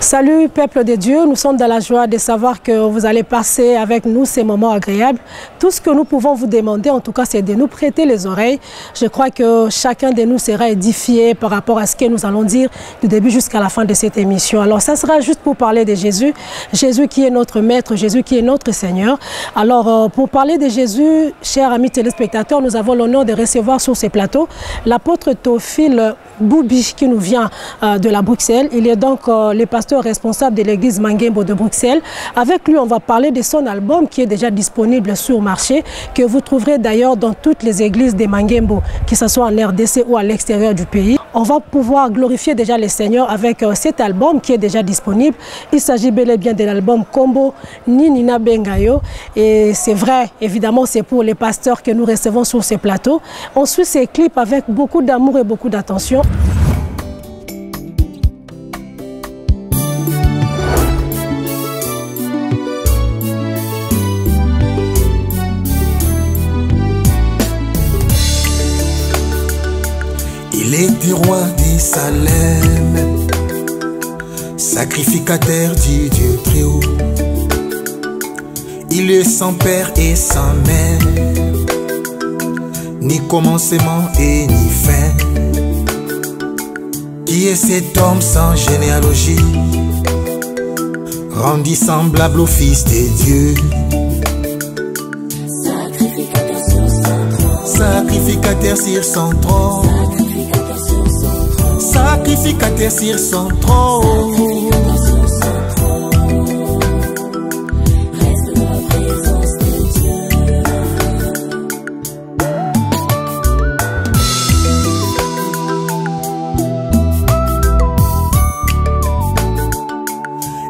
Salut peuple de Dieu, nous sommes dans la joie de savoir que vous allez passer avec nous ces moments agréables. Tout ce que nous pouvons vous demander en tout cas c'est de nous prêter les oreilles. Je crois que chacun de nous sera édifié par rapport à ce que nous allons dire du début jusqu'à la fin de cette émission. Alors ça sera juste pour parler de Jésus, Jésus qui est notre maître, Jésus qui est notre Seigneur. Alors pour parler de Jésus, chers amis téléspectateurs, nous avons l'honneur de recevoir sur ces plateaux l'apôtre Théophile Boubi qui nous vient de la Bruxelles. Il est donc le pasteur responsable de l'église Mangembo de Bruxelles. Avec lui, on va parler de son album qui est déjà disponible sur le marché, que vous trouverez d'ailleurs dans toutes les églises de Mangembo, que ce soit en RDC ou à l'extérieur du pays. On va pouvoir glorifier déjà le Seigneur avec cet album qui est déjà disponible. Il s'agit bel et bien de l'album Combo Ninina Bengayo. Et c'est vrai, évidemment, c'est pour les pasteurs que nous recevons sur ces plateaux. On suit ces clips avec beaucoup d'amour et beaucoup d'attention. Il était roi des Salem, sacrificateur du Dieu très haut. Il est sans père et sans mère, ni commencement et ni fin. Qui est cet homme sans généalogie, rendu semblable au Fils de Dieu? Sacrificateur sur son trône, sacrificateur sur son trône. Reste dans la présence de Dieu.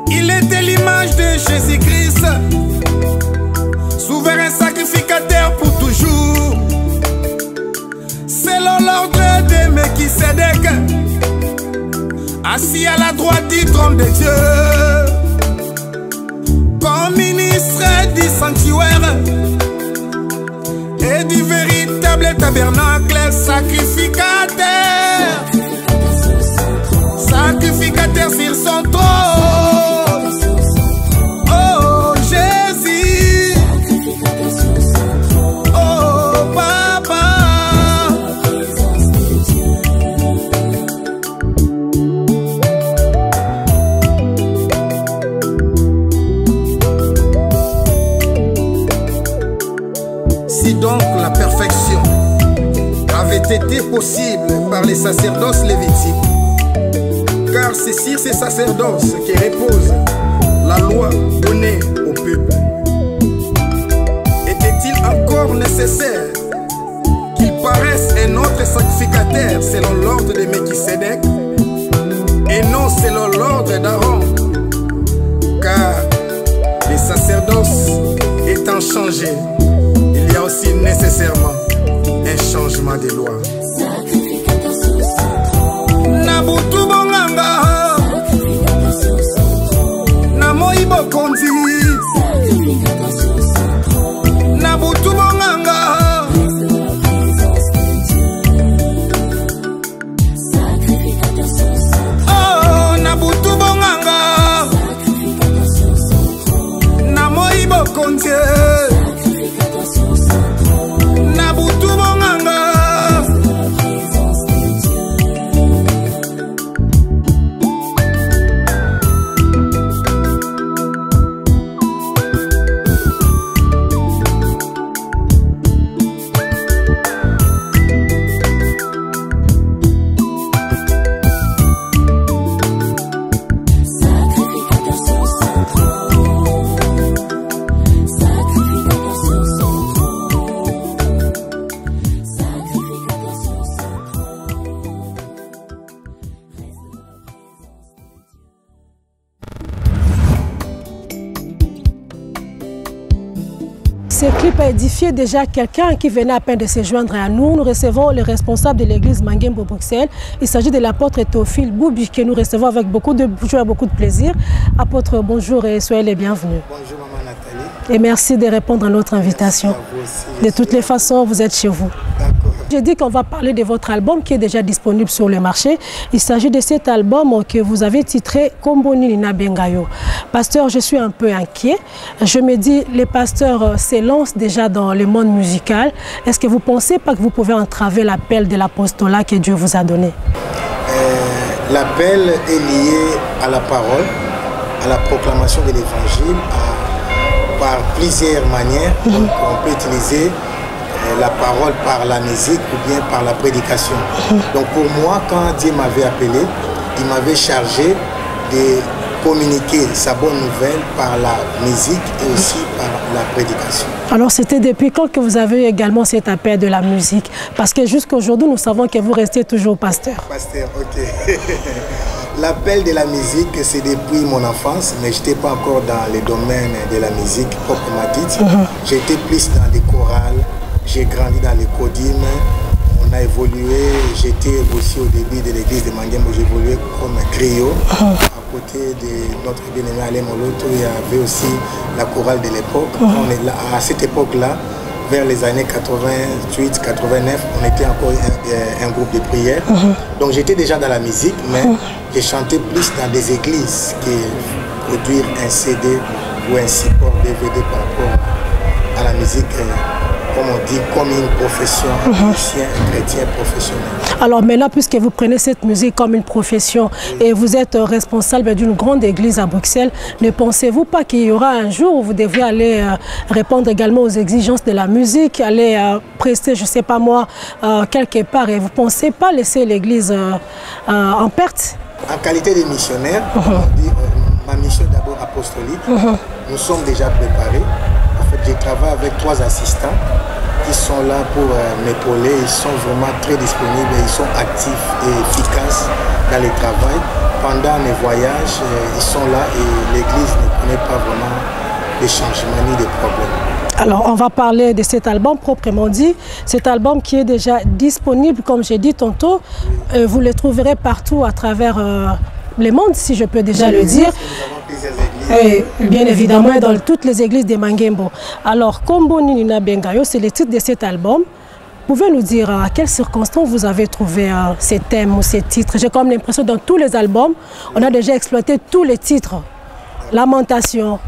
Il était l'image de Jésus-Christ, souverain sacrificateur pour toujours. Selon l'ordre de Melchisédek, assis à la droite du trône de Dieu, comme ministre du sanctuaire et du véritable tabernacle, sacrificateur, sacrificateur sur son trône. Oh Jésus, oh Papa. Si donc la perfection avait été possible par les sacerdoces lévitiques, car c'est sur ces sacerdoces qui repose la loi donnée au peuple, était-il encore nécessaire qu'il paraisse un autre sacrificateur selon l'ordre de Melchisédek et non selon l'ordre d'Aaron? Car les sacerdoces étant changés, il y a aussi nécessairement un changement de loi. Nabutu bonganga, Namoi bokonzi, Nabutu bonganga, oh Nabutu bonganga, Namoi bokonzi. Ce clip a édifié déjà quelqu'un qui venait à peine de se joindre à nous. Nous recevons le responsable de l'église Mangembo Bruxelles. Il s'agit de l'apôtre Théophile Boubi que nous recevons avec beaucoup de joie et beaucoup de plaisir. Apôtre, bonjour et soyez les bienvenus. Bonjour maman Nathalie. Et merci de répondre à notre invitation. Merci à vous aussi, de toutes les façons, vous êtes chez vous. D'accord. J'ai dit qu'on va parler de votre album qui est déjà disponible sur le marché. Il s'agit de cet album que vous avez titré Komboni na Bengayo. Pasteur, je suis un peu inquiet. Je me dis, les pasteurs s'élancent déjà dans le monde musical. Est-ce que vous ne pensez pas que vous pouvez entraver l'appel de l'apostolat que Dieu vous a donné? L'appel est lié à la parole, à la proclamation de l'évangile, par plusieurs manières. Donc, on peut utiliser la parole par la musique ou bien par la prédication. Donc pour moi, quand Dieu m'avait appelé, il m'avait chargé de communiquer sa bonne nouvelle par la musique et aussi par la prédication. Alors c'était depuis quand que vous avez également cet appel de la musique? Parce que jusqu'à aujourd'hui, nous savons que vous restez toujours pasteur. Pasteur, ok. L'appel de la musique, c'est depuis mon enfance, mais je n'étais pas encore dans le domaine de la musique proprement dite. J'étais plus dans des chorales. J'ai grandi dans les Codimes, on a évolué, j'étais aussi au début de l'église de Mangembo, j'ai évolué comme griot. À côté de notre bien-aimé Alain Moloto, il y avait aussi la chorale de l'époque. À cette époque-là, vers les années 88, 89, on était encore un groupe de prière. Donc j'étais déjà dans la musique, mais j'ai chanté plus dans des églises que produire un CD ou un support DVD par rapport à la musique. Comme on dit, comme une profession, un musicien, chrétien professionnel. Alors maintenant, puisque vous prenez cette musique comme une profession et vous êtes responsable d'une grande église à Bruxelles, ne pensez-vous pas qu'il y aura un jour où vous devrez aller répondre également aux exigences de la musique, aller prester, je ne sais pas moi, quelque part, et vous ne pensez pas laisser l'église en perte? En qualité de missionnaire, on dit, ma mission d'abord apostolique, nous sommes déjà préparés. Je travaille avec 3 assistants qui sont là pour m'épauler. Ils sont vraiment très disponibles, ils sont actifs et efficaces dans le travail. Pendant mes voyages, ils sont là et l'Église ne connaît pas vraiment de changements ni de problèmes. Alors, on va parler de cet album proprement dit. Cet album qui est déjà disponible, comme j'ai dit tantôt, vous le trouverez partout à travers le monde, si je peux déjà le dire. Et bien évidemment dans toutes les églises de Mangembo. Alors, Komboni na Bengayo, c'est le titre de cet album. Pouvez nous dire à quelles circonstances vous avez trouvé ces thèmes ou ces titres? J'ai comme l'impression dans tous les albums, on a déjà exploité tous les titres. Lamentation,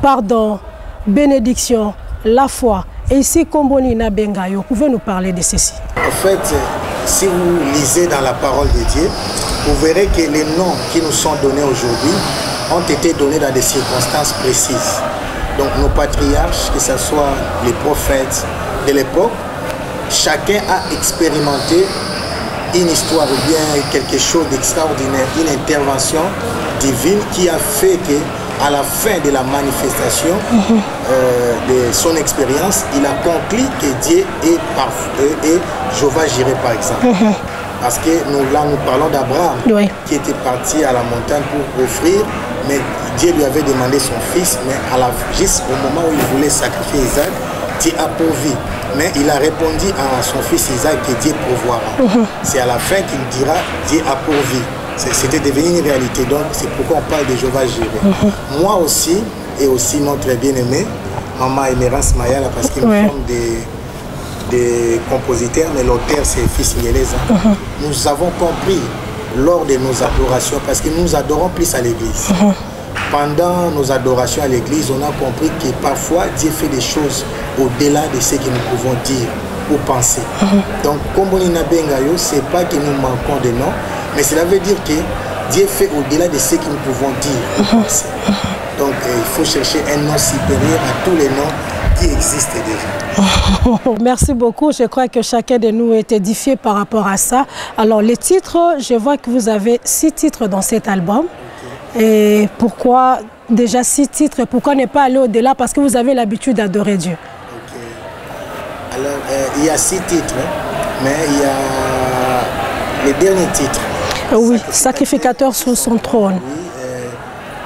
pardon, bénédiction, la foi. Et ici, Komboni na Bengayo, pouvez nous parler de ceci? En fait, si vous lisez dans la parole de Dieu, vous verrez que les noms qui nous sont donnés aujourd'hui ont été donnés dans des circonstances précises. Donc nos patriarches, que ce soit les prophètes de l'époque, chacun a expérimenté une histoire ou bien quelque chose d'extraordinaire, une intervention divine qui a fait qu'à la fin de la manifestation de son expérience, il a conclu que Dieu est Jéhovah Jireh par exemple. Parce que nous parlons d'Abraham qui était parti à la montagne pour offrir, mais Dieu lui avait demandé son fils, mais juste au moment où il voulait sacrifier Isaac, Dieu a pourvu. Mais il a répondu à son fils Isaac que Dieu pourvoira. C'est à la fin qu'il dira Dieu a pourvu. C'était devenu une réalité. Donc c'est pourquoi on parle de Jéhovah Jireh. Moi aussi, et aussi notre bien-aimé, Maman Emerance Mayala, parce que nous sommes des compositeurs, mais l'auteur c'est Fils Ngeleza. Nous avons compris lors de nos adorations, parce que nous adorons plus à l'église. Pendant nos adorations à l'église, on a compris que parfois Dieu fait des choses au-delà de ce que nous pouvons dire ou penser. Donc, Komboni na Bengayo, c'est pas que nous manquons de noms, mais cela veut dire que Dieu fait au-delà de ce que nous pouvons dire ou penser. Donc, il faut chercher un nom supérieur à tous les noms qui existe déjà. Merci beaucoup. Je crois que chacun de nous est édifié par rapport à ça. Alors, les titres, je vois que vous avez 6 titres dans cet album. Et pourquoi déjà 6 titres? Pourquoi ne pas aller au-delà? Parce que vous avez l'habitude d'adorer Dieu. Alors, il y a 6 titres, mais il y a les derniers titres. Oui, sacrificateur sur son trône.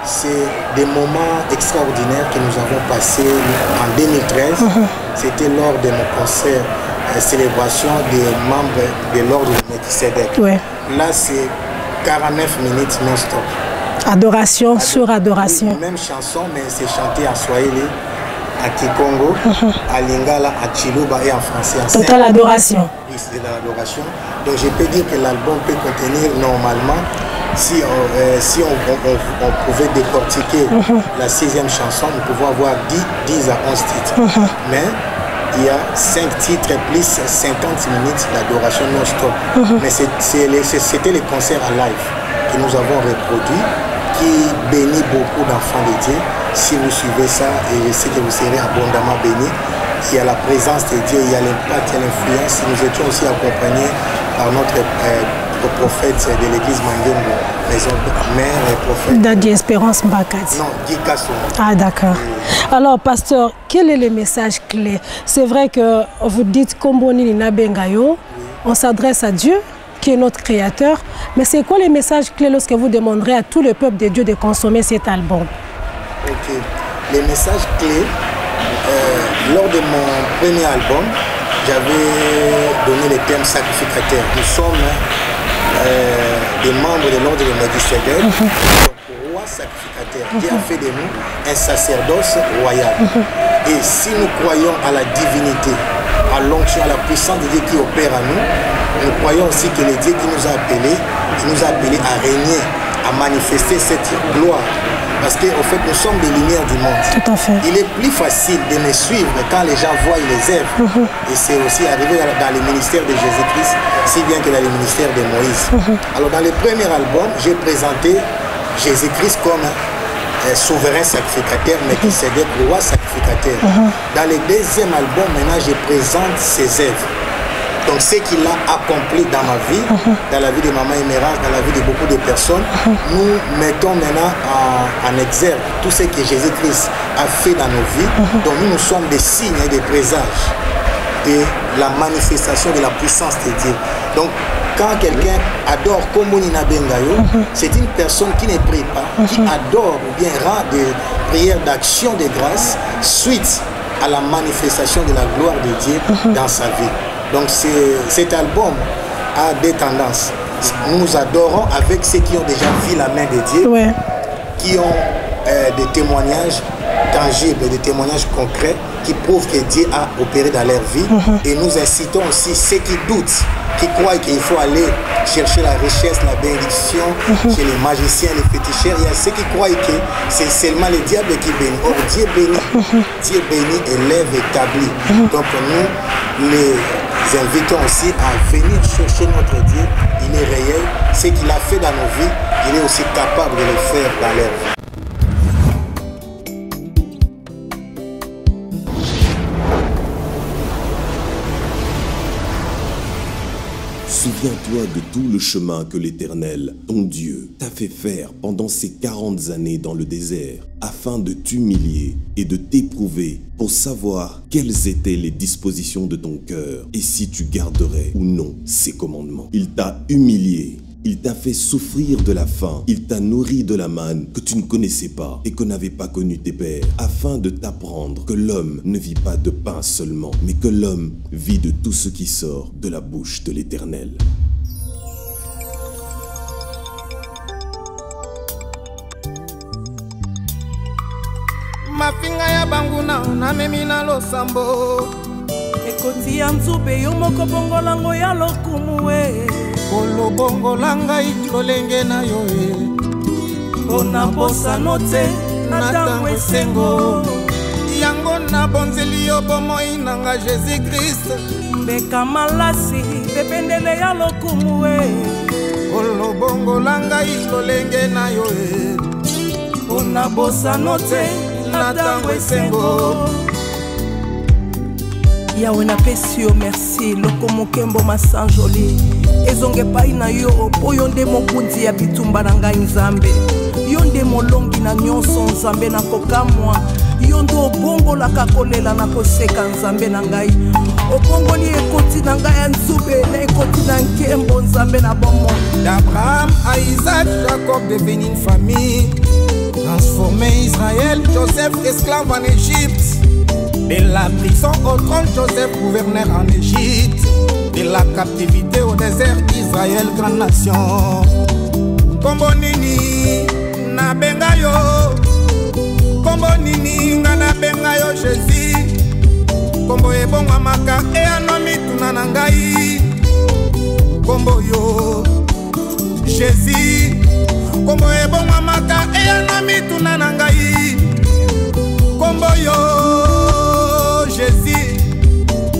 C'est des moments extraordinaires que nous avons passés en 2013. C'était lors de nos concerts, célébration des membres de l'ordre de Melchisedec. Là, c'est 49 minutes non-stop. Adoration sur adoration. Même chanson, mais c'est chanté en Swahili, à Kikongo, à Lingala, à Chiluba et en français. Totale adoration. l'adoration. Donc je peux dire que l'album peut contenir normalement, si on pouvait décortiquer la 6e chanson, nous pouvons avoir 10 à 11 titres. Mais il y a 5 titres plus 50 minutes d'adoration non-stop. Mais c'était les concerts en live que nous avons reproduits, qui bénit beaucoup d'enfants de Dieu. Si vous suivez ça, et je sais que vous serez abondamment bénis. Il y a la présence de Dieu, il y a l'impact, il y a l'influence. Nous étions aussi accompagnés par notre prophète de l'église Mangembo, maison mère et prophète. Dadi Espérance Mbakati. Non, Guy Kasson. Ah d'accord. Alors pasteur, quel est le message clé? C'est vrai que vous dites Komboni Nina Bengayo, on s'adresse à Dieu qui est notre créateur, mais c'est quoi les messages clés lorsque vous demanderez à tout le peuple de Dieu de consommer cet album? Ok, les messages clés, lors de mon premier album, j'avais donné le thème sacrificateur. Nous sommes des membres de l'ordre de Melchisédek, roi sacrificateur. Dieu a fait de nous un sacerdoce royal. Et si nous croyons à la divinité, à l'onction, à la puissance de Dieu qui opère en nous, nous croyons aussi que le Dieu qui nous a appelés à régner, à manifester cette gloire. Parce qu'en fait, nous sommes des lumières du monde. Tout à fait. Il est plus facile de me suivre quand les gens voient les œuvres. Et c'est aussi arrivé dans le ministère de Jésus-Christ, si bien que dans le ministère de Moïse. Alors, dans le premier album, j'ai présenté Jésus-Christ comme souverain sacrificateur, mais qui s'aidait roi sacrificateur. Dans le deuxième album, maintenant, je présente ses œuvres. Donc ce qu'il a accompli dans ma vie, dans la vie de Maman Emerance, dans la vie de beaucoup de personnes, nous mettons maintenant en exergue tout ce que Jésus-Christ a fait dans nos vies. Donc nous sommes des signes et des présages de la manifestation de la puissance de Dieu. Donc quand quelqu'un adore Kombonina Bengayo, c'est une personne qui ne prie pas, qui adore ou bien rend des prières d'action de grâce suite à la manifestation de la gloire de Dieu dans sa vie. Donc cet album a des tendances. Nous adorons avec ceux qui ont déjà vu la main de Dieu, qui ont des témoignages tangibles, des témoignages concrets qui prouvent que Dieu a opéré dans leur vie. Et nous incitons aussi ceux qui doutent, qui croient qu'il faut aller chercher la richesse, la bénédiction chez les magiciens, les féticheurs. Il y a ceux qui croient que c'est seulement le diable qui bénit. Or, Dieu bénit, élève, établit. Donc nous, les invitons aussi à venir chercher notre Dieu. Il est réel. Ce qu'il a fait dans nos vies, il est aussi capable de le faire dans leur vie. Souviens-toi de tout le chemin que l'Éternel, ton Dieu, t'a fait faire pendant ces 40 années dans le désert, afin de t'humilier et de t'éprouver pour savoir quelles étaient les dispositions de ton cœur et si tu garderais ou non ses commandements. Il t'a humilié. Il t'a fait souffrir de la faim, il t'a nourri de la manne que tu ne connaissais pas et que n'avaient pas connu tes pères, afin de t'apprendre que l'homme ne vit pas de pain seulement, mais que l'homme vit de tout ce qui sort de la bouche de l'Éternel. Mafinga ya banguna na memina lo sambo ekoti ya nzube yo moko bongolango ya lokumu kolobongo langa lolenge na yo mpona bosano te na ntango esengo yango na bonzeli yo bomoi nanga Jésus-Christ mbeka malasi bependele ya lokumu kolobongo langa lolenge na yo mpona bosano te na ntango esengo. Yawe napesi yo merci loko mokembo masanjoli ezonge pai na yo oyo nde mokundi ya bitumba na ngai nzambe yo nde molongi na nyonso nzambe na kokamwa yo nde obongolaka kolela na koseka nzambe na ngai obongoli ekoti na ngai ya nzube na ekoti na nkembo nzambe na bomo d'Abraham à Isaac Jacob devenu une famille transformé Israël Joseph esclave en Égypte. De la prison au trône, Joseph gouverneur en Égypte. De la captivité au désert, Israël, grande nation. Kombo nini na bengayo, Kombo nini na bengayo Jésus. kombo ebongwamaka eyano mituna na ngai kombo yo Jésus kombo ebongwamaka eyano mituna na ngai kombo yo Jésus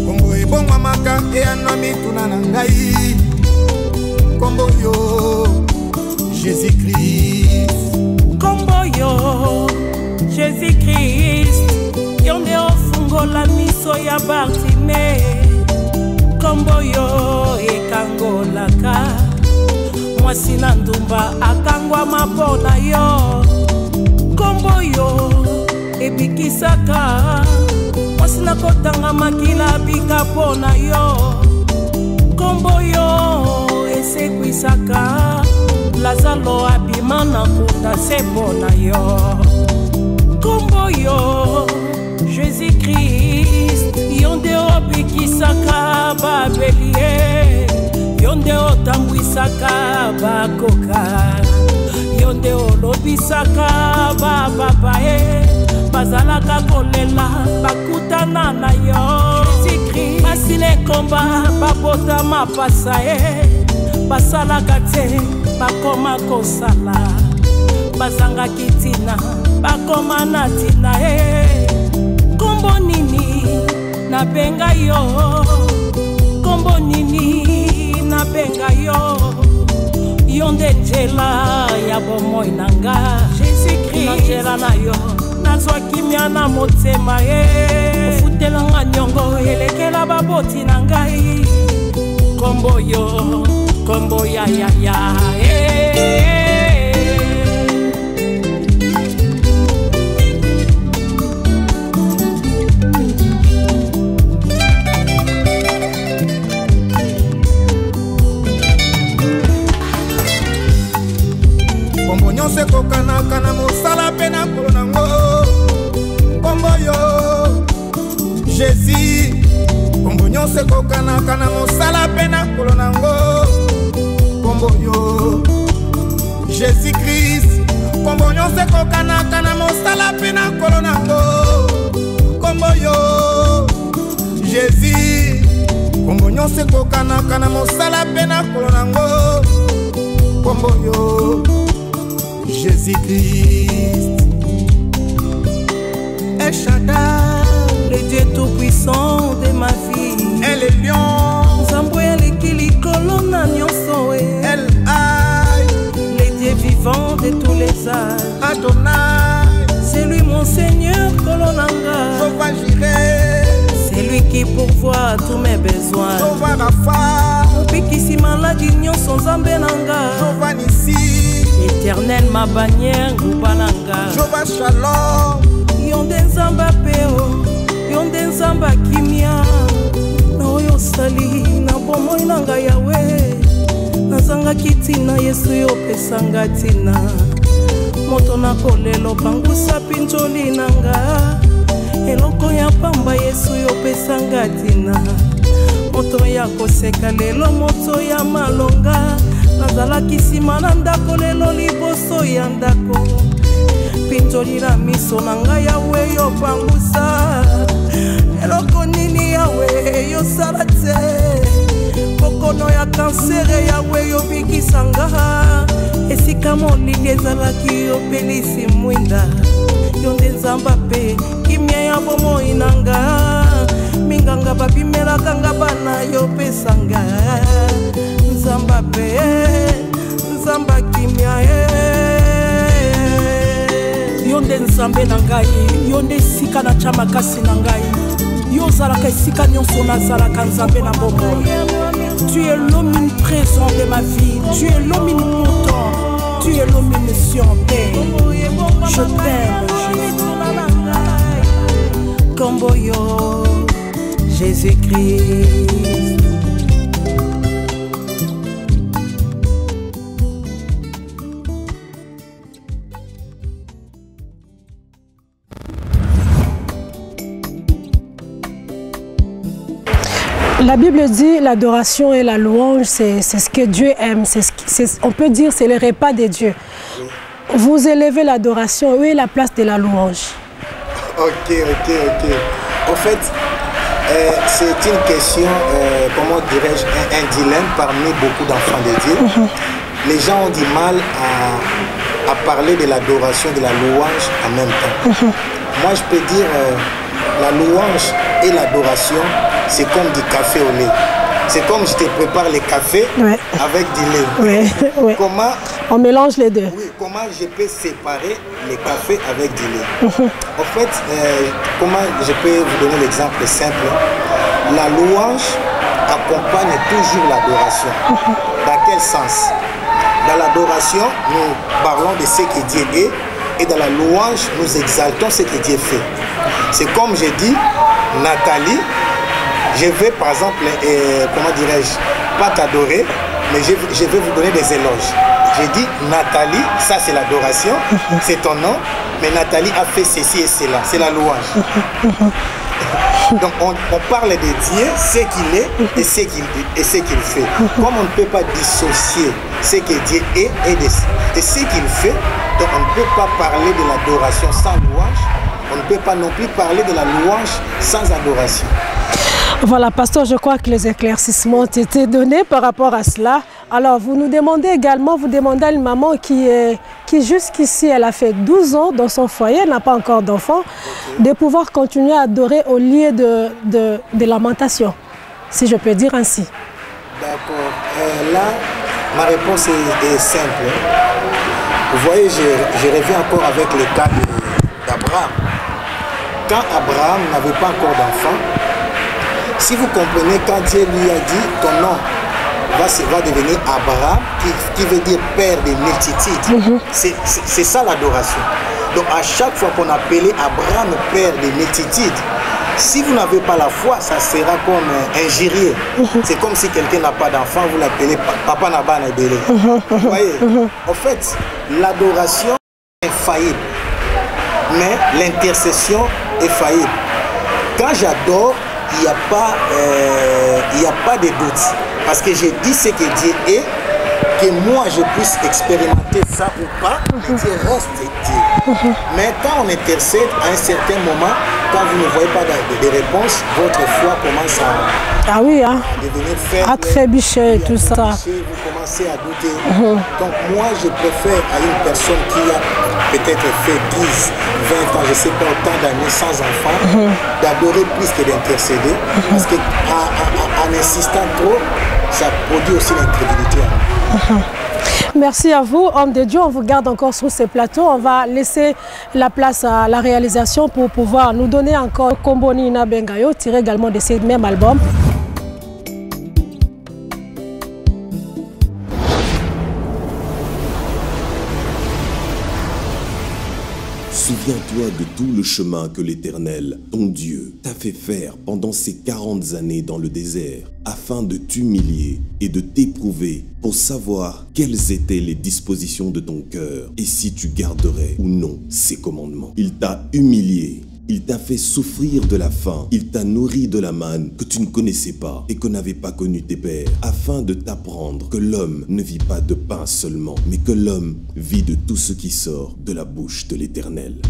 kombo ebongwamaka eyano mituna na ngai kombo yo Jésus-Christ kombo yo Jésus-Christ yonde ofungola miso ya Bartime kombo yo ekangolaka mwasi na ndumba akangwa mapona yo kombo yo ebikisaka mwasi na kotanga makila bika pona yo kombo yo esekwisaka lazalo abima na kuta se pona yo kombo yo Jésus-Christ yonde obikisaka babelie yonde otambwisaka bakoka yonde olobisaka bababae bazalaka kolela bakutana na yo Jésus-Christ basile komba babota mapasa basalaka te bakoma kosala bazangaki tina bakoma na tina kombo nini nabenga yo kombo nini nabenga yo yonde njela ya bomoi nanga Jésus-Christ na njela na yo nazwa kimia na motema ofutelanga nyongo elekela baboti na ngai kombo yo kombo ya kombo nyonso ekokanaka na mosala mpe na nkolo nango kombo yo Jésus kombo nyonso ekokanaka na mosala mpe na nkolo nango kombo yo Jésus-Christ kombo nyonso ekokanaka na mosala mpe na nkolo nango kombo yo Jésus kombo nyonso ekokanaka na mosala mpe na nkolo nango kombo yo Jésus-Christ El Shaddai, le Dieu tout-puissant de ma vie. El Elion Zamboya lekili kolona nyonso El Haï, le Dieu vivant de tous les âges. Adonai, c'est lui mon Seigneur kolonanga. Jehovah Jireh, c'est lui qui pourvoit tous mes besoins. Jehovah Rapha, Opikisi maladie nyonso nzambe nanga. Jehovah Nissi, Éternel ma bannière ngubananga. Jehovah Shalom, yonde nzamba peo yonde nzamba kimia na oyo sali na bomoi nanga yawe nazangaki tina Yesu yopesanga tina moto na kolelo pangusa pinjoli nanga eloko ya pamba Yesu yopesanga tina moto ya koseka lelo moto ya malonga nazalaki nsima na ndako lelo liboso ya ndako pinjoli na miso na ngai yawe yopangusa eloko nini yawe yosala te bokono ya kansere yawe yobikisanga esika molili ezalaki yopelisi mwinda yonde nzamba mpe kimia ya bomoi nanga minganga babimelaka nga bana yopesanga nzamba mpe nzamba kimia yonde nzambe na ngai yonde esika na tya makasi na ngai yo ozalaka esika nyonso nazalaka nzambe na bomoi. Tu es l'omniprésent de ma vie, tu es l'omnipotent, tu es l'omniscient. Je t'aime Jésus. Kombo yo Jésus-Christ. La Bible dit l'adoration et la louange, c'est ce que Dieu aime. On peut dire c'est le repas de Dieu. Vous élevez l'adoration, où est la place de la louange? Ok. En fait, C'est une question, comment dirais-je, un dilemme parmi beaucoup d'enfants de Dieu. Les gens ont du mal à parler de l'adoration, de la louange en même temps. Moi, je peux dire, la louange et l'adoration, c'est comme du café au lait. C'est comme je te prépare le café avec du lait. Comment on mélange les deux. Oui, comment je peux séparer le café avec du lait. En fait, comment je peux vous donner l'exemple simple. La louange accompagne toujours l'adoration. Dans quel sens? Dans l'adoration, nous parlons de ce que Dieu est, et dans la louange, nous exaltons ce que Dieu fait. C'est comme je dis, Nathalie, je vais par exemple, comment dirais-je, pas t'adorer, mais je vais vous donner des éloges. J'ai dit, Nathalie, ça c'est l'adoration, c'est ton nom, mais Nathalie a fait ceci et cela, c'est la louange. Donc on parle de Dieu, ce qu'il est et ce qu'il fait. Comme on ne peut pas dissocier ce que Dieu est et ce qu'il fait, donc on ne peut pas parler de l'adoration sans louange, on ne peut pas non plus parler de la louange sans adoration. Voilà, pasteur, je crois que les éclaircissements ont été donnés par rapport à cela. Alors, vous nous demandez également, vous demandez à une maman qui jusqu'ici, elle a fait 12 ans dans son foyer, elle n'a pas encore d'enfant, de pouvoir continuer à adorer au lieu de lamentation, si je peux dire ainsi. D'accord. Là, ma réponse est simple. Vous voyez, je reviens encore avec le cas d'Abraham. Quand Abraham n'avait pas encore d'enfant, si vous comprenez, quand Dieu lui a dit ton nom va devenir Abraham, qui veut dire père des multitudes, c'est ça l'adoration. Donc à chaque fois qu'on appelait Abraham père des multitudes, si vous n'avez pas la foi, ça sera comme injurier. C'est comme si quelqu'un n'a pas d'enfant, vous l'appelez papa n'a pas d'ébélé. Vous voyez, en fait, l'adoration est faillible, mais l'intercession est faillible. Quand j'adore, il n'y a pas de doute. Parce que j'ai dit ce que Dieu est, que moi je puisse expérimenter ça ou pas, Dieu reste Dieu. Mais quand on intercède à un certain moment, quand vous ne voyez pas de réponse, votre foi commence à devenir faible, à trébucher, tout ça. Vous commencez à douter. Donc moi je préfère à une personne qui a peut-être fait 10, 20 ans, je ne sais pas, autant d'années sans enfant, d'adorer plus que d'intercéder. Parce qu'en insistant trop, ça produit aussi l'incrédulité. Merci à vous, homme de Dieu. On vous garde encore sur ces plateaux. On va laisser la place à la réalisation pour pouvoir nous donner encore Komboni Ina Bengayo, tiré également de ce même album. Souviens-toi de tout le chemin que l'Éternel, ton Dieu, t'a fait faire pendant ces 40 années dans le désert, afin de t'humilier et de t'éprouver pour savoir quelles étaient les dispositions de ton cœur et si tu garderais ou non ses commandements. Il t'a humilié. Il t'a fait souffrir de la faim, il t'a nourri de la manne que tu ne connaissais pas et que n'avaient pas connu tes pères, afin de t'apprendre que l'homme ne vit pas de pain seulement, mais que l'homme vit de tout ce qui sort de la bouche de l'Éternel.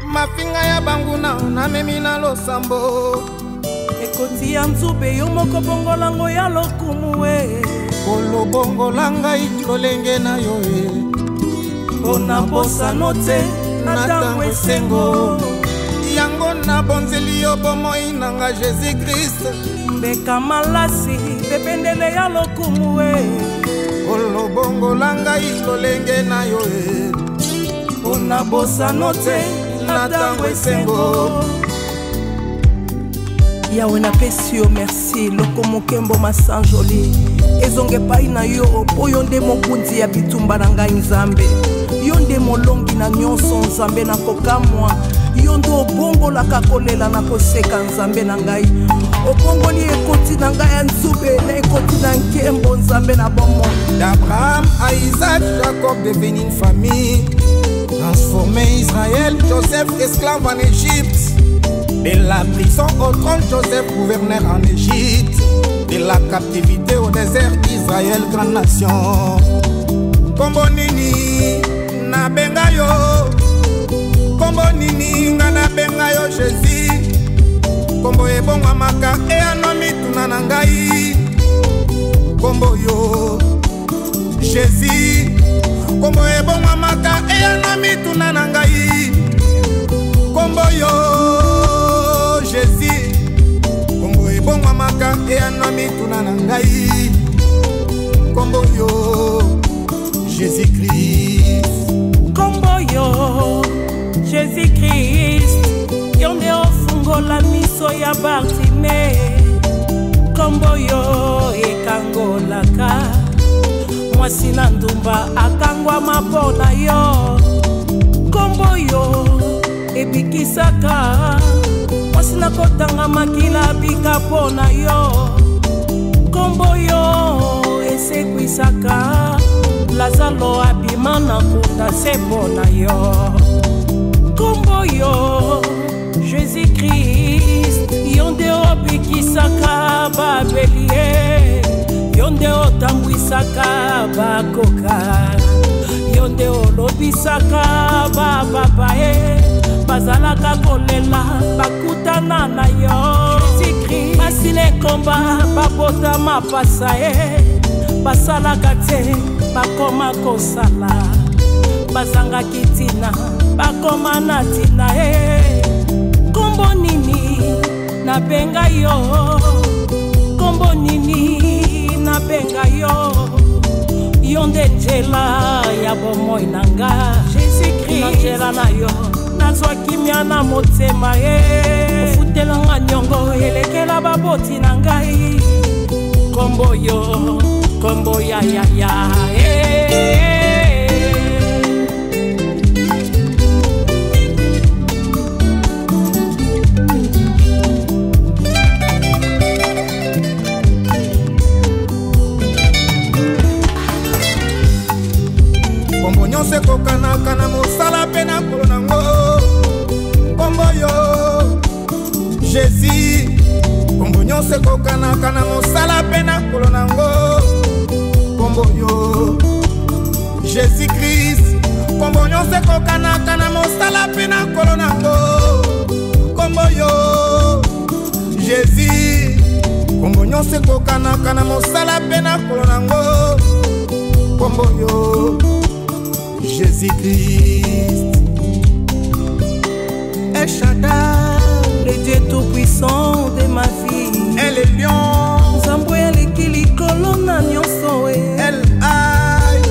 Mafinga ya banguna na memina losambo ekoti ya nzube yo moko bongolango ya lokumue kolobongola lolenge na yo mpona posano te na ntango esengo yango na bonzeli yo bomoi nanga Jésus Christ mbeka malasi bebendele ya lokumue kolobongola lolenge na yo mpona posano te na ntango esengo. Yawe napesi yo merci loko mokembo masanjoli ezonge pai na yo oyo nde mokundi ya bitumba na ngai nzambe yo nde molongi na nyonso nzambe na kokamwa yo nde obongolaka kolela na koseka nzambe na ngai obongoli ekoti na ngai ya nzube na ekoti na nkembo nzambe na bomo d'Abraham à Isaac Jacob devenu une famille transformé Israël Joseph esclave en Égypte. De la prison au trône, Joseph gouverneur en Égypte. De la captivité au désert, Israël, grande nation. Kombonini, na benga yo kombo nini nga na benga yo Jésus kombo ebongwa maka eyano mituna na ngai kombo yo Jésus kombo ebongwa maka eyano mituna na ngai kombo yo Jésus kombo ebongwa maka eyano mituna na ngai kombo yo Jésus-Christ kombo yo Jésus-Christ yonde ofungola miso ya Bartime kombo yo ekangolaka mwasi na ndumba akangwama mpona yo kombo yo ebikisaka mwasi na kotanga makila abika mpona yo kombo yo esekwisaka Lazalo abima na kunda se mpona yo kombo yo Jésus-Christ yonde obikisaka babelie yonde otambwisaka bakoka yonde olobisaka bababae bazalaka kolela bakutana na yo Jésus-Christ basile komba babota mapasa basalaka te bakoma kosala bazangaki tina bakoma na tina kombo nini nabenga yo kombo nini nabenga yo yonde njela ya bomoi nanga Jésus-Christ na njela na yo nazwa kimia na motema ofutelanga nyongo elekela baboti na ngai kombo yo kombo ya kombo nyonso ekokanaka na mosala mpe na nkolo nango kombo yo Jésus kombo nyonso ekokanaka na mosala mpe na nkolo nango kombo yo Jésus-Christ kombo nyonso ekokanaka na mosala mpe na nkolo nango kombo yo Jésus kombo nyonso ekokanaka na mosala mpe na nkolo nango kombo yo Jésus-Christ El Shaddai, le Dieu tout-puissant de ma vie El Elion Zambouya likili kolona nyonso El Aïe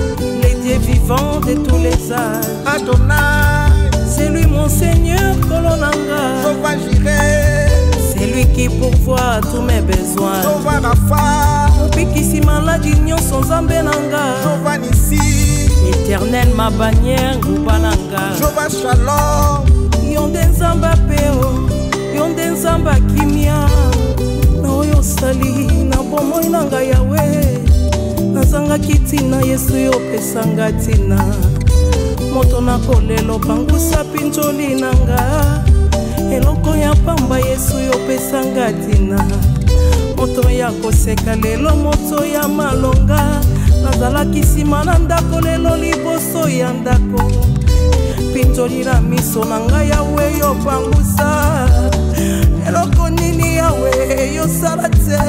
le Dieu vivant de tous les âges Adonai c'est lui mon Seigneur kolonanga Jehovah Jireh c'est lui qui pourvoit tous mes besoins Jehovah Rapha Mopikisi maladi nyonso nzambe nanga Jehovah Nissi Éternel ma bannière ngubananga Jehovah Shalom yonde nzamba peo yonde nzamba kimia na oyo sali na bomoi nanga yawe nazangaki tina Yesu yo pesanga tina moto na kolelo pangusa pinjoli nanga eloko ya pamba Yesu yo pesanga tina moto ya koseka lelo moto ya malonga nazalaki nsima na ndako lelo liboso ya ndako pinjoli na miso na ngai yawe yo pangusa eloko nini yawe yosala te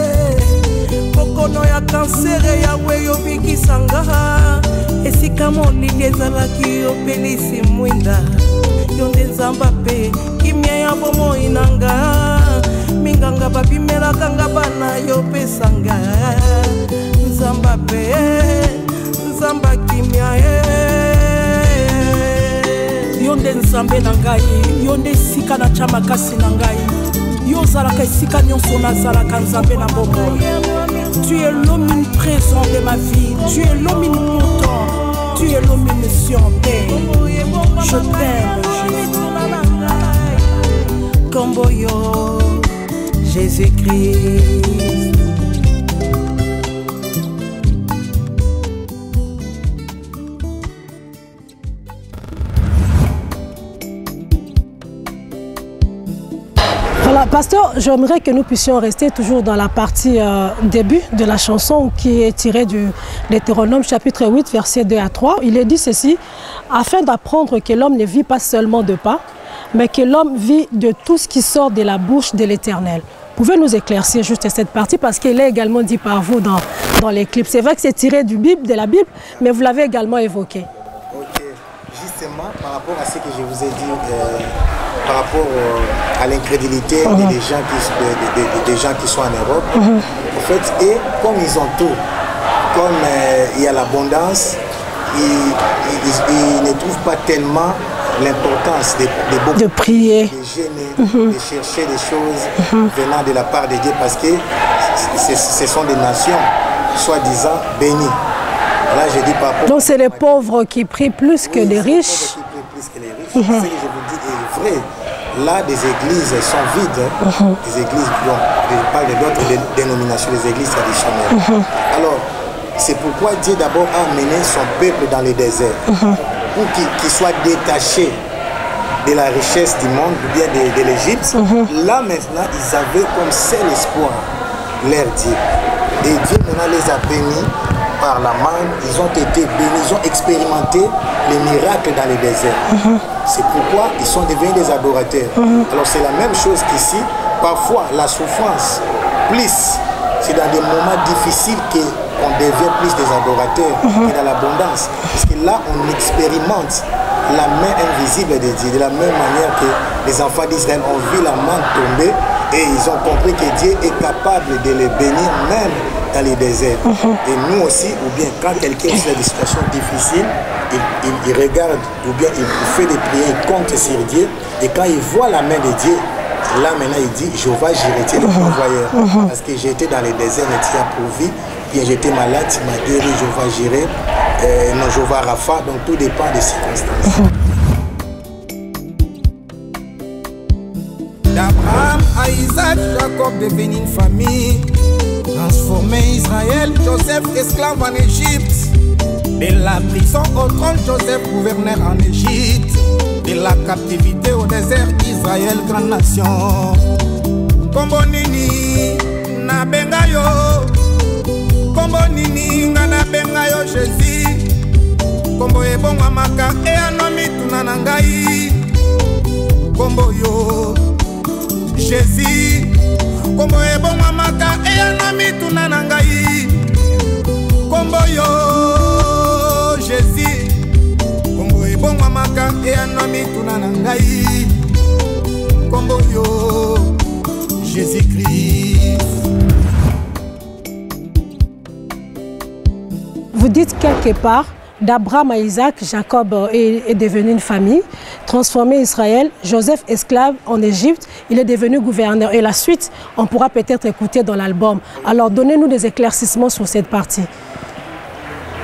kokono ya kansere yawe yobikisanga esika molili ezalaki yopelisi mwinda yonde nzamba mpe kimia ya bomoi nanga minganga babimelaka nga bana yopesanga nzamba mpe nzamba kimia yonde nzambe na ngai yonde esika na tya makasi na ngai yo ozalaka esika nyonso nazalaka nzambe na bomoi tu es l'omniprésent de ma vie tu es l'omnipotent tu es l'omniscient je t'aime kombo yo Jésus-Christ Pasteur, j'aimerais que nous puissions rester toujours dans la partie début de la chanson qui est tirée du Deutéronome chapitre 8, versets 2 à 3. Il est dit ceci, afin d'apprendre que l'homme ne vit pas seulement de pain, mais que l'homme vit de tout ce qui sort de la bouche de l'Éternel. Pouvez nous éclaircir juste cette partie parce qu'il est également dit par vous dans les clips. C'est vrai que c'est tiré de la Bible, mais vous l'avez également évoqué. Ok, justement par rapport à ce que je vous ai dit, par rapport à l'incrédulité des gens qui sont en Europe, en fait, et comme ils ont tout, comme il y a l'abondance, ils ne trouvent pas tellement l'importance de prier, de gêner, de chercher des choses venant de la part de Dieu parce que ce sont des nations soi-disant bénies. Là, je dis pas. Donc c'est les pauvres qui prient plus que les riches. Ce que je vous dis est vrai. Là, des églises sont vides, des églises, bon, je parle d'autres dénominations, des églises traditionnelles. Alors, c'est pourquoi Dieu d'abord a amené son peuple dans le désert. Pour qu'il soit détaché de la richesse du monde, ou bien de l'Égypte. Là maintenant, ils avaient comme seul espoir leur Dieu. Et Dieu maintenant les a bénis par la main. Ils ont été bénis, ils ont expérimenté les miracles dans le désert. C'est pourquoi ils sont devenus des adorateurs. Alors c'est la même chose qu'ici. Parfois, la souffrance, plus c'est dans des moments difficiles qu'on devient plus des adorateurs que dans l'abondance. Parce que là, on expérimente la main invisible de Dieu. De la même manière que les enfants d'Israël ont vu la main tomber et ils ont compris que Dieu est capable de les bénir même dans les déserts. Et nous aussi, ou bien quand quelqu'un est dans des situations difficiles, il regarde, ou bien il fait des prières, il compte sur Dieu. Et quand il voit la main de Dieu, là maintenant il dit, Jéhovah Jireh, tu es le pourvoyeur. Parce que j'étais dans les déserts et tu as pourvu. Bien j'étais malade, tu m'as guéri, Jéhovah Jireh, non Jéhovah Rapha, donc tout dépend des circonstances. D'Abraham à Isaac, Jacob devenu une famille. Transformé Israël, Joseph esclave en Égypte. De la prison au trône, Joseph gouverneur en Égypte. De la captivité au désert, Israël, grande nation. Kombo nini na bengayo, kombo nini na bengayo Jésus. Kombo ebonga maka e anomi tunana ngai. Kombo yo Jésus. Kombo ebonga maka e anomi tunana ngai. Kombo yo Jésus. Kombo ebonga maka e anomi tunana ngai. Kombo yo Jésus-Christ. Vous dites quelque part, d'Abraham à Isaac, Jacob est devenu une famille, transformé Israël, Joseph esclave en Égypte, il est devenu gouverneur. Et la suite, on pourra peut-être écouter dans l'album. Alors donnez-nous des éclaircissements sur cette partie.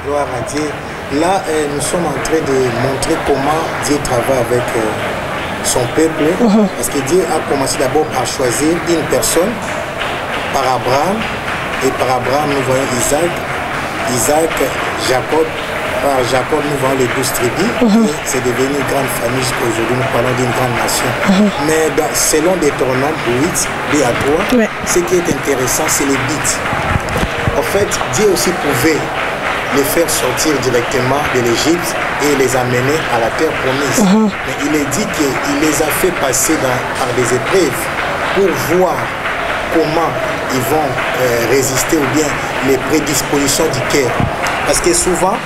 Gloire à Dieu. Là, nous sommes en train de montrer comment Dieu travaille avec son peuple. Parce que Dieu a commencé d'abord par choisir une personne, par Abraham. Et par Abraham, nous voyons Isaac. Isaac, Jacob. Par Jacob, nous voyons les 12 tribus. Et c'est devenu une grande famille jusqu'à aujourd'hui. Nous parlons d'une grande nation. Mais selon Deutéronome 8, 2 à 3, ce qui est intéressant, c'est les bits. En fait, Dieu aussi pouvait les faire sortir directement de l'Égypte et les amener à la terre promise. Mais il est dit qu'il les a fait passer par des épreuves pour voir comment ils vont résister ou bien les prédispositions du cœur. Parce que souvent,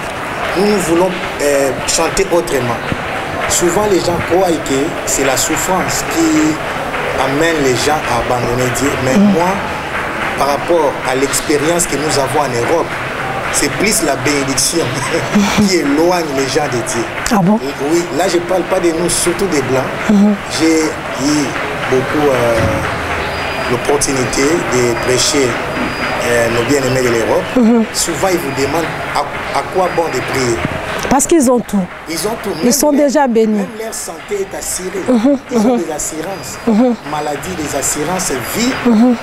nous voulons chanter autrement. Souvent, les gens croient que c'est la souffrance qui amène les gens à abandonner Dieu. Mais moi, par rapport à l'expérience que nous avons en Europe, c'est plus la bénédiction qui éloigne les gens de Dieu. Ah bon? Oui, là je ne parle pas de nous, surtout des Blancs. J'ai eu beaucoup l'opportunité de prêcher nos bien-aimés de l'Europe. Souvent ils vous demandent à quoi bon de prier. Parce qu'ils ont tout. Ils ont tout. Ils sont déjà bénis. Même leur santé est assurée. Ils ont des assurances. Maladie, des assurances, vie.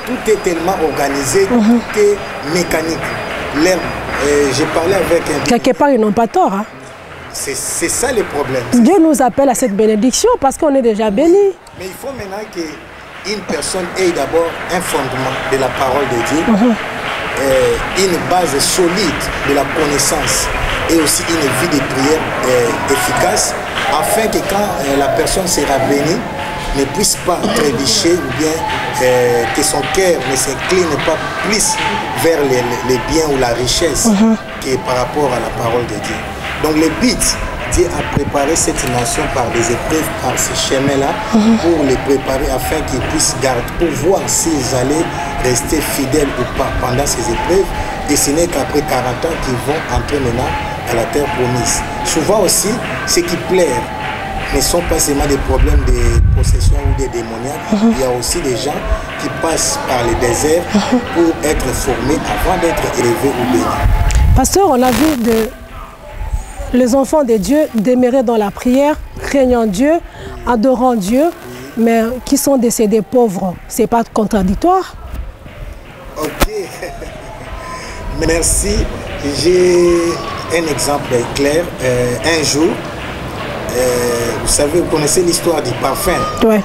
Tout est tellement organisé, tout est mécanique. J'ai parlé avec un... Quelque part, ils n'ont pas tort. Hein? C'est ça le problème. Dieu nous appelle à cette bénédiction parce qu'on est déjà bénis. Mais il faut maintenant qu'ils une personne ait d'abord un fondement de la parole de Dieu, une base solide de la connaissance et aussi une vie de prière efficace, afin que quand la personne sera bénie, ne puisse pas trébucher ou bien que son cœur ne s'incline pas plus vers les biens ou la richesse que par rapport à la parole de Dieu. Donc le but, Dieu a préparé cette nation par des épreuves, par ce chemin-là, pour les préparer afin qu'ils puissent garder, pour voir s'ils allaient rester fidèles ou pas pendant ces épreuves. Et ce n'est qu'après 40 ans qu'ils vont entrer maintenant à la terre promise. Souvent aussi, ce qui plaît ne sont pas seulement des problèmes de possession ou de démoniaques. Il y a aussi des gens qui passent par les déserts pour être formés avant d'être élevés ou bénis. Pasteur, on a vu les enfants de Dieu demeurer dans la prière, craignant Dieu, adorant Dieu, mais qui sont décédés pauvres. Ce n'est pas contradictoire? Ok. Merci. J'ai un exemple clair. Un jour, vous savez, vous connaissez l'histoire du parfum. Ouais.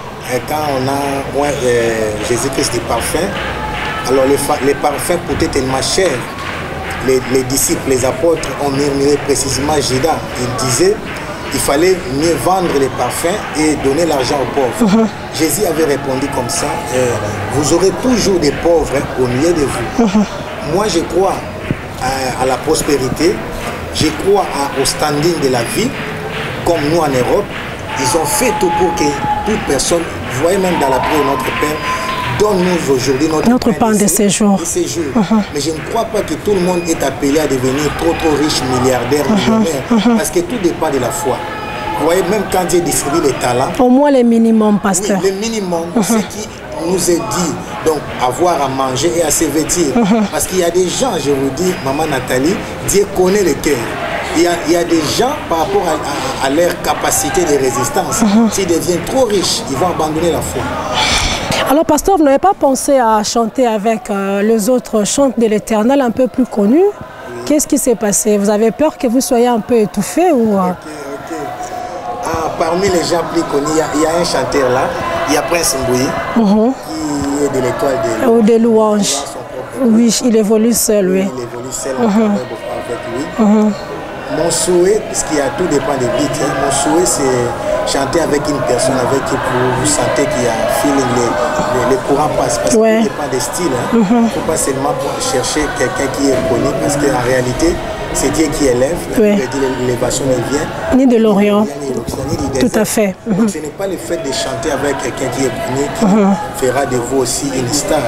Quand on a Jésus-Christ du parfum, alors les parfums coûtaient tellement cher. Les disciples, les apôtres ont murmuré précisément Judas. Ils disaient qu'il fallait mieux vendre les parfums et donner l'argent aux pauvres. Jésus avait répondu comme ça, vous aurez toujours des pauvres au milieu de vous. Moi, je crois à la prospérité, je crois au standing de la vie. Comme nous en Europe, ils ont fait tout pour que toute personne, vous voyez même dans la prière de notre Père, donne-nous aujourd'hui notre pain de séjour. Mais je ne crois pas que tout le monde est appelé à devenir trop riche, milliardaire, millionnaire, parce que tout dépend de la foi. Vous voyez, même quand Dieu distribue les talents... Au moins le minimum, pasteur. Oui, le minimum, ce qui nous est dit, donc avoir à manger et à se vêtir. Parce qu'il y a des gens, je vous dis, Maman Nathalie, Dieu connaît le cœur. Il y a des gens, par rapport à leur capacité de résistance, s'ils deviennent trop riches, ils vont abandonner la foi. Alors, pasteur, vous n'avez pas pensé à chanter avec les autres chants de l'Éternel un peu plus connus? Qu'est-ce qui s'est passé? Vous avez peur que vous soyez un peu étouffé ou... Parmi les gens plus connus, il y a un chanteur là, il y a Prince Mbouyi, qui est de l'étoile de... Ou des louanges. Oui, il évolue seul, oui. Il évolue seul, on travaille beaucoup avec lui. Mon souhait, parce qu'il y a tout dépend des beats, mon souhait c'est chanter avec une personne avec qui vous sentez qu'il y a un feeling, les courants passent, parce que tout dépend des styles. Il ne faut pas seulement chercher quelqu'un qui est connu, parce qu'en réalité, c'est Dieu qui élève, l'élévation ne vient ni de l'Orient, tout à fait. Donc ce n'est pas le fait de chanter avec quelqu'un qui est connu qui fera de vous aussi une star,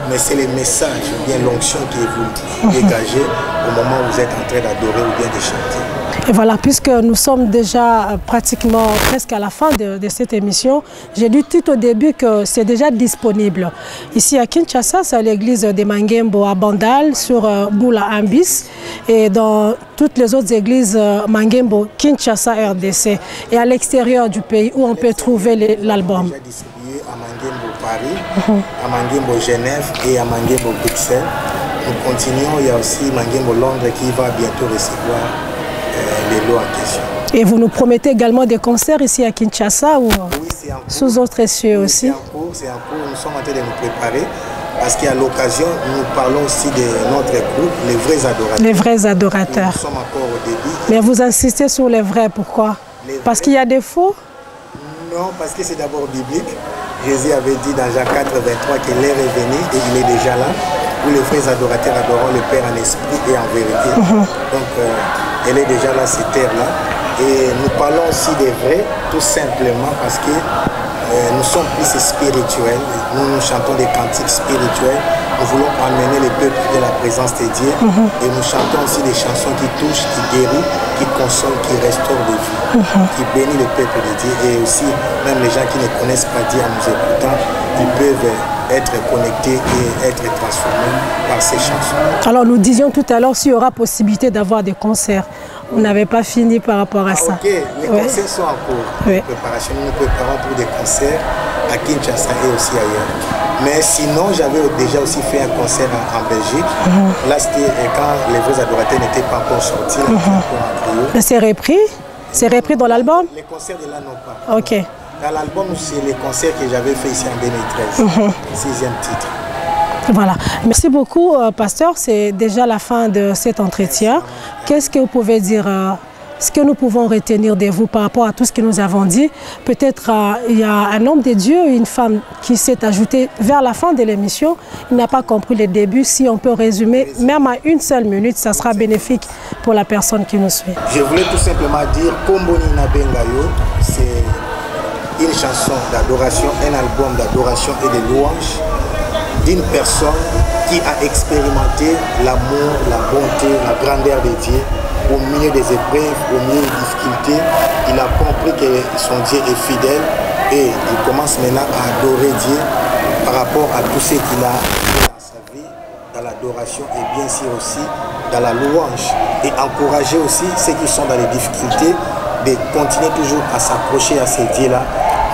mais c'est le message, bien l'onction qui est vous dégagée au moment où vous êtes en train d'adorer ou bien de chanter. Et voilà, puisque nous sommes déjà pratiquement presque à la fin de cette émission, j'ai dit tout au début que c'est déjà disponible. Ici à Kinshasa, c'est à l'église de Mangembo à Bandal, sur Boula Ambis, et dans toutes les autres églises Mangembo, Kinshasa, RDC, et à l'extérieur du pays où on peut trouver l'album. Déjà distribué à Mangembo Paris, à Mangembo Genève et à Mangembo Bruxelles. Nous continuons, il y a aussi Mangembo Londres qui va bientôt recevoir les lots en question. Et vous nous promettez également des concerts ici à Kinshasa ou sous autres cieux aussi? C'est en cours, nous sommes en train de nous préparer parce qu'à l'occasion, nous parlons aussi de notre groupe, les vrais adorateurs. Les vrais adorateurs. Nous sommes encore au début. Mais vous insistez sur les vrais, pourquoi? Parce qu'il y a des faux? Non, parce que c'est d'abord biblique. Jésus avait dit dans Jean 4, 23 que l'heure est venue et il est déjà là, où les vrais adorateurs adoreront le Père en esprit et en vérité. Donc, elle est déjà là, cette terre-là. Et nous parlons aussi des vrais, tout simplement parce que nous sommes plus spirituels. Nous chantons des cantiques spirituels. Nous voulons amener le peuple de la présence de Dieu. Et nous chantons aussi des chansons qui touchent, qui guérissent, qui consolent, qui restaurent des vies, qui bénissent le peuple de Dieu. Et aussi, même les gens qui ne connaissent pas Dieu en nous écoutant, ils peuvent être connectés et être transformés par ces chansons. Alors nous disions tout à l'heure s'il y aura possibilité d'avoir des concerts. Vous n'avez pas fini par rapport à ça. Ok, les concerts sont en cours de préparation. Nous nous préparons pour des concerts à Kinshasa et aussi ailleurs. Mais sinon, j'avais déjà aussi fait un concert en Belgique. Là, c'était quand les vrais adorateurs n'étaient pas encore sortis. C'est repris? C'est repris dans l'album? Les concerts de là, non pas. Ok. Dans l'album, c'est les concerts que j'avais fait ici en 2013. 6e titre. Voilà. Merci beaucoup, pasteur. C'est déjà la fin de cet entretien. Qu'est-ce que vous pouvez dire, ce que nous pouvons retenir de vous par rapport à tout ce que nous avons dit? Peut-être il y a un homme de Dieu, une femme qui s'est ajoutée vers la fin de l'émission. Il n'a pas compris le début. Si on peut résumer, même à une seule minute, ça sera bénéfique pour la personne qui nous suit. Je voulais tout simplement dire, Komboni Nabengayo, c'est une chanson d'adoration, un album d'adoration et de louange d'une personne qui a expérimenté l'amour, la bonté, la grandeur de Dieu au milieu des épreuves, au milieu des difficultés. Il a compris que son Dieu est fidèle et il commence maintenant à adorer Dieu par rapport à tout ce qu'il a fait dans sa vie, dans l'adoration et bien sûr aussi dans la louange. Et encourager aussi ceux qui sont dans les difficultés de continuer toujours à s'approcher à ces dieux-là.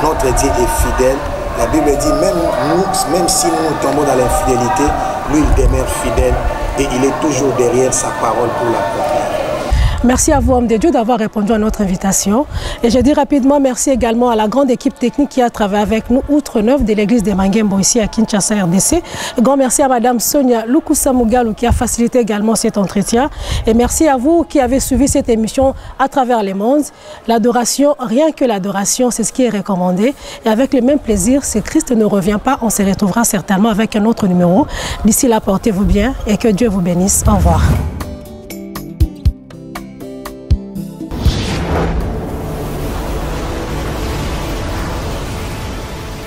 Notre Dieu est fidèle. La Bible dit, même si nous tombons dans l'infidélité, lui il demeure fidèle et il est toujours derrière sa parole pour l'accomplir. Merci à vous, homme de Dieu, d'avoir répondu à notre invitation. Et je dis rapidement merci également à la grande équipe technique qui a travaillé avec nous, outre 9 de l'église de Mangembo ici à Kinshasa, RDC. Un grand merci à Madame Sonia Lukusa Mugalu qui a facilité également cet entretien. Et merci à vous qui avez suivi cette émission à travers les mondes. L'adoration, rien que l'adoration, c'est ce qui est recommandé. Et avec le même plaisir, si Christ ne revient pas, on se retrouvera certainement avec un autre numéro. D'ici là, portez-vous bien et que Dieu vous bénisse. Au revoir.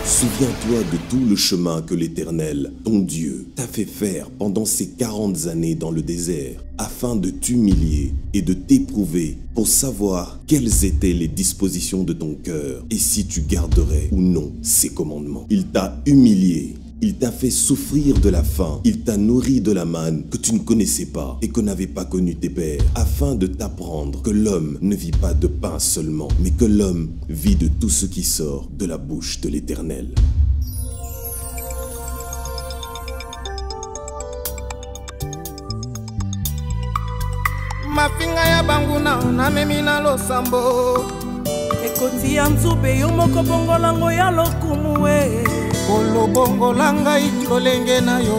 Souviens-toi de tout le chemin que l'Éternel, ton Dieu, t'a fait faire pendant ces 40 années dans le désert, afin de t'humilier et de t'éprouver pour savoir quelles étaient les dispositions de ton cœur et si tu garderais ou non ses commandements. Il t'a humilié. Il t'a fait souffrir de la faim, il t'a nourri de la manne que tu ne connaissais pas et que n'avaient pas connu tes pères, afin de t'apprendre que l'homme ne vit pas de pain seulement, mais que l'homme vit de tout ce qui sort de la bouche de l'Éternel. Mafinga ya banguna na memina losambo ekoti ya nzube yo moko bongolango ya lokumue kolobongo langai lolenge na yo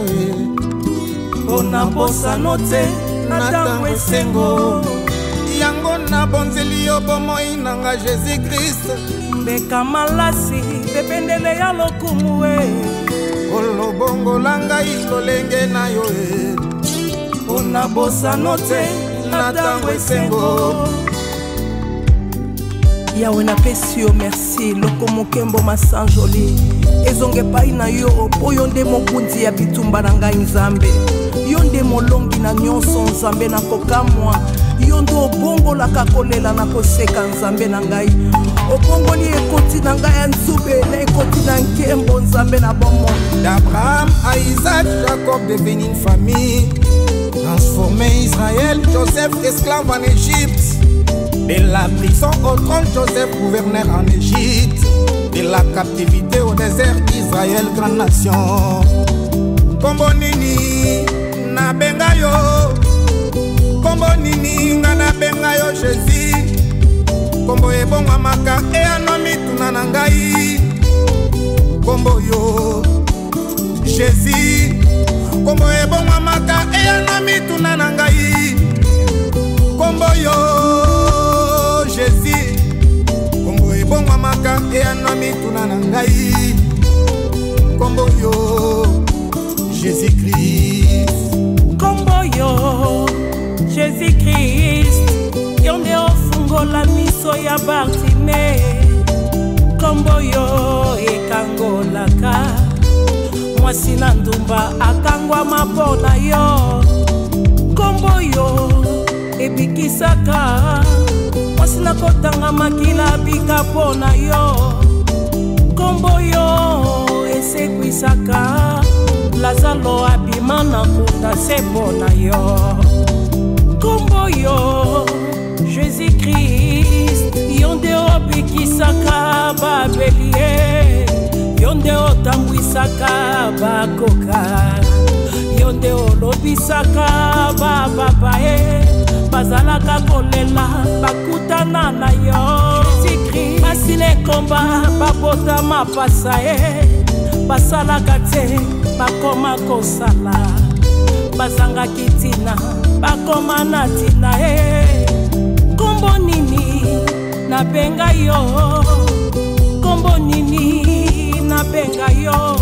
mpona posano te na ntango esengo yango na bonzeli yo bomoi nanga Jésus Christ mbeka malasi bebendele ya lokumu kolobongo langai lolenge na yo mpona posano te na ntango esengo Yawe napesi yo merci loko mokembo masanjoli ezonge pai na yo po yo nde mokundi ya bitumba na ngai nzambe yo nde molongi na nyonso nzambe na kokamwa yo nde obongolaka kolela na koseka nzambe na ngai obongoli ekoti na ngai ya nzube na ekoti na nkembo nzambe na bomo d'Abraham à Isaac Jacob devenu une famille transformé Israël Joseph esclave en Égypte. De la prison au trône, Joseph gouverneur en Égypte. De la captivité au désert, Israël, grande nation. Kombo nini na bengayo, kombo nini na bengayo Jésus. Kombo ebonga maka e anomi tunanangai. Kombo yo Jésus. Kombo ebonga maka e anomi tunanangai. Kombo yo Jésus, kombo ebonga maka e anomi tunanangai. Kombo yo Jésus Christ, kombo yo Jésus Christ, yonde ofungola miso ya Bartime. Kombo yo ekangolaka mwasi na ndumba akangwa mapona yo. Kombo yo ebikisaka mwasi na kotanga makila bika pona yo. Kombo yo esekwisaka Lazalo abima na kuta se pona yo. Kombo yo Jésus Christ, yonde obikisaka babelie, yonde otambwisaka bakoka, yonde olobisaka bababae, bazalaka kolela bakutana na yo. Jésus Christ, basileko engomba babota mapasa basalaka te bakoma kosala bazanga kitina bakoma na tina kombo nini nabenga yo kombo nini nabenga yo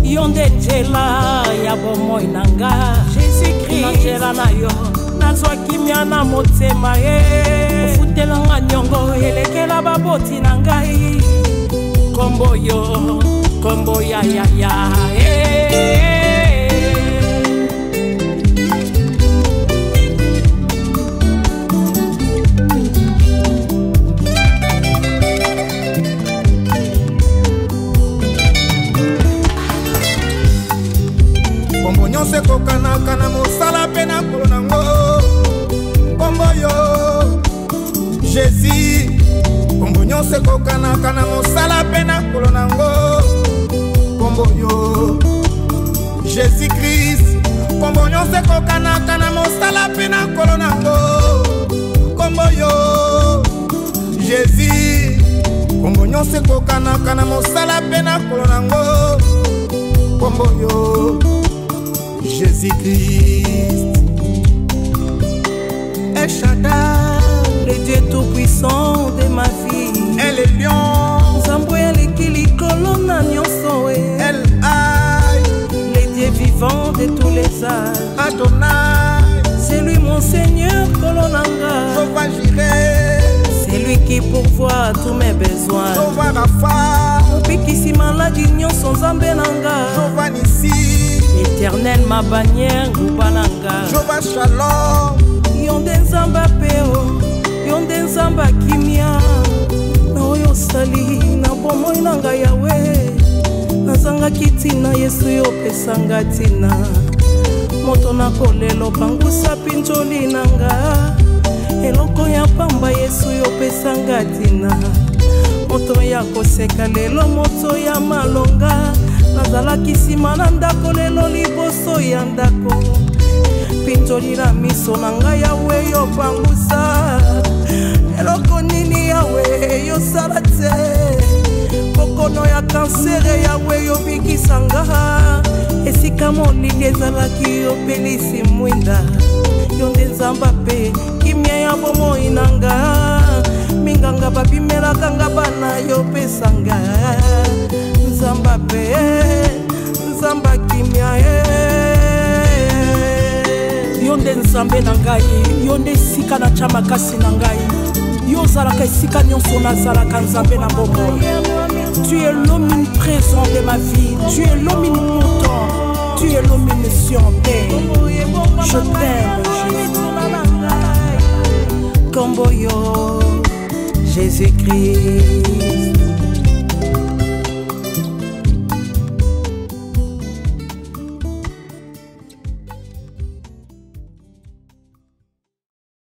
yonde njela ya bomoi nanga Jésus-Christ njela na yo nazwa kimia na motema ofutelanga nyongo elekela baboti na ngai kombo yo kombo ya kombo nyonso ekokanaka na mosala mpe na nkolo nango kombo yo Jésus kombo nyonso ekokanaka na mosala mpe na nkolo nango kombo yo Jésus-Christ kombo nyonso ekokanaka na mosala mpe na nkolo nango kombo yo Jésus kombo nyonso ekokanaka na mosala mpe na nkolo nango kombo yo Jésus-Christ. El Shaddai, le Dieu tout-puissant de ma vie. El Elion, Zambouya Likili Kolona Nyonso. El Aïe, le Dieu vivant de tous les âges. Adonai, c'est lui mon Seigneur Kolonanga. Jehovah Jireh, c'est lui qui pourvoit tous mes besoins. Jehovah Rapha, Mupikisi maladi Nyonso Nzambe nanga. Jehovah Nissi, Éternel ma bannière Ngubananga. Jehovah Shalom, Yonde Nzamba peo, Yonde Nzamba kimia. Na oyo sali na bomoi nanga Yahweh. Nazanga kitina Yesu yo pesanga tina. Moto na kolelo pangusa pinjoli nanga. Eloko ya pamba Yesu yo pesanga tina. Moto ya koseka lelo moto ya malonga. Nazalaki sima na ndako lelo liboso ya ndako pinjoli na miso na ngai Yawe yo pangusa eloko nini Yawe yo sala te kokono ya kansere Yawe yo bikisanga esika molili ezalaki yo pelisi mwinda yo nde Nzamba pe kimia ya bomoi nanga minganga babimelaka nga bana yo pesanga Nzamba pe Nzamba kimia yonde Nzambe na ngai yonde esika na tia makasi na ngai yo ozalaka esika nyonso nazalaka Nzambe na bomoi. Tu es l'omniprésent de ma vie, tu es l'omnipotent, tu es l'omniscient. Je t'aime Jésus. Kombo yo Jésus-Christ.